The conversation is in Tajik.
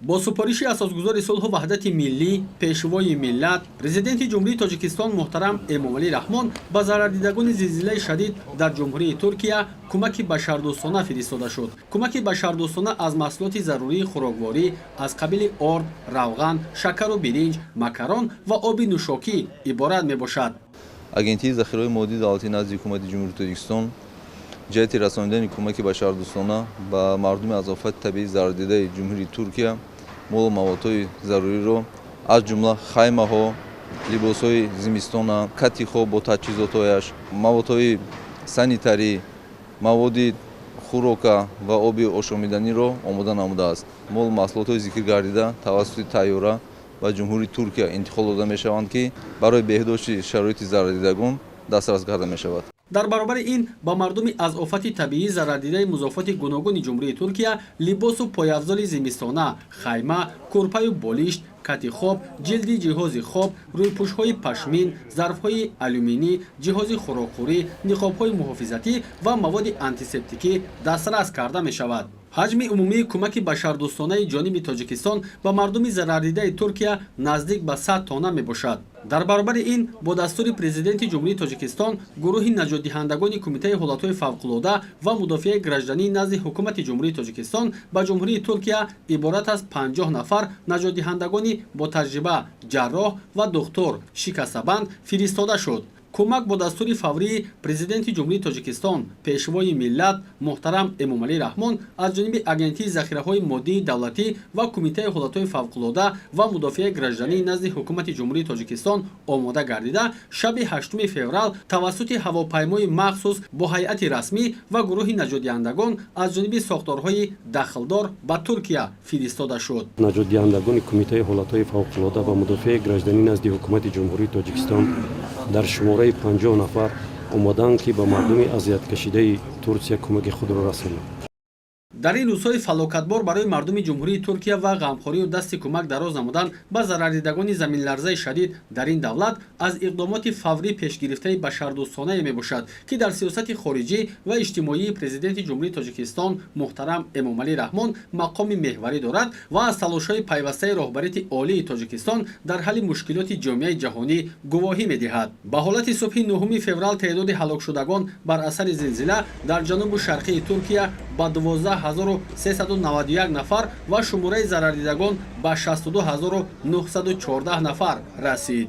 бо супориши асосгузори сулҳу ваҳдати миллӣ пешвои миллат президенти ҷумҳурии тоҷикистон муҳтарам эмомалӣ раҳмон ба зарардидагони зилзилаи шадид дар ҷумҳурии Туркия кӯмаки башардӯстона фиристода шуд. Кӯмаки башардӯстона аз маҳсулоти зарурии хӯрокворӣ аз қабили орд, равған, шакару биринҷ, макарон ва оби нӯшокӣ иборат мебошад. агентии захираҳои моддии давлатии назди ҳукумати ҷумҳурии Тоҷикистон ҷиҳати расонидани кӯмаки башардӯстона ба мардуми аз офати табиӣ зарардидаи ҷумҳурии Туркия молу маводҳои заруриро аз ҷумла хаймаҳо, либосҳои зимистона, катиҳо бо таҷҳизотҳояш, маводҳои санитарӣ, маводи хӯрока ва оби ошомиданиро омода намудааст. Молу маҳсулотҳои зикр гардида тавассути тайёра ба ҷумҳурии Туркия интиқол дода мешаванд, ки барои беҳдошти шароити зарардидагон дастрас карда мешавад. дар баробари ин ба мардуми аз офати табиӣ зарардидаи музофоти гуногуни ҷумҳурии Туркия либосу пояфзоли зимистона, хайма, курпаю болишт, кати хоб, ҷилди ҷиҳози хоб, рӯйпӯшҳои пашмин, зарфҳои алюминӣ, ҷиҳози хӯрокхӯрӣ, ниқобҳои муҳофизатӣ ва маводи антисептикӣ дастрас карда мешавад. ҳаҷми умумии кӯмаки башардӯстонаи ҷониби Тоҷикистон ба мардуми зарардидаи Туркия наздик ба 100 тонна мебошад. дар баробари ин бо дастури президенти ҷумҳурии Тоҷикистон гурӯҳи наҷотдиҳандагони кумитаи ҳолатҳои фавқулода ва мудофиаи гражданӣ назди ҳукумати ҷумҳурии Тоҷикистон ба ҷумҳурии Туркия иборат аз 50 нафар наҷотдиҳандагони бо таҷриба, ҷарроҳ ва духтур шикастабанд фиристода шуд. кӯмак бо дастури фаврии президенти ҷумҳурии Тоҷикистон пешвои миллат муҳтарам Эмомалӣ Раҳмон аз ҷониби агентии захираҳои моддии давлатӣ ва кумитаи ҳолатҳои фавқулода ва мудофиаи гражданӣ назди ҳукумати ҷумҳурии Тоҷикистон омода гардида шаби 8 феврал тавассути ҳавопаймои махсус бо ҳайати расмӣ ва гурӯҳи наҷотдиҳандагон аз ҷониби сохторҳои дахлдор ба Туркия фиристода шуд. наҷотдиҳандагони кумитаи ҳолатҳои фавқулода ва мудофиаи гражданӣ назди ҳукумати ҷумҳурии Тоҷикистон дар шумораи 50 нафар омаданд, ки ба мардуми азияткашидаи Туркия кӯмаки худро расонанд. дар ин рӯзҳои фалокатбор барои мардуми ҷумҳурии Туркия ва ғамхорию дасти кӯмак дароз намудан ба зарардидагони заминларзаи шадид дар ин давлат аз иқдомоти фаврӣ пешгирифтаи башардӯстонае мебошад, ки дар сиёсати хориҷӣ ва иҷтимоии президенти ҷумҳурии Тоҷикистон муҳтарам Эмомалӣ Раҳмон мақоми меҳварӣ дорад ва аз талошҳои пайвастаи роҳбарияти олии Тоҷикистон дар ҳалли мушкилоти ҷомеаи ҷаҳонӣ гувоҳӣ медиҳад. ба ҳолати субҳи 9 феврал теъдоди ҳалокшудагон бар асари зилзила дар ҷанубу шарқии Туркия ба 12391 нафар ва шумораи зарардидагон ба 62914 нафар расид.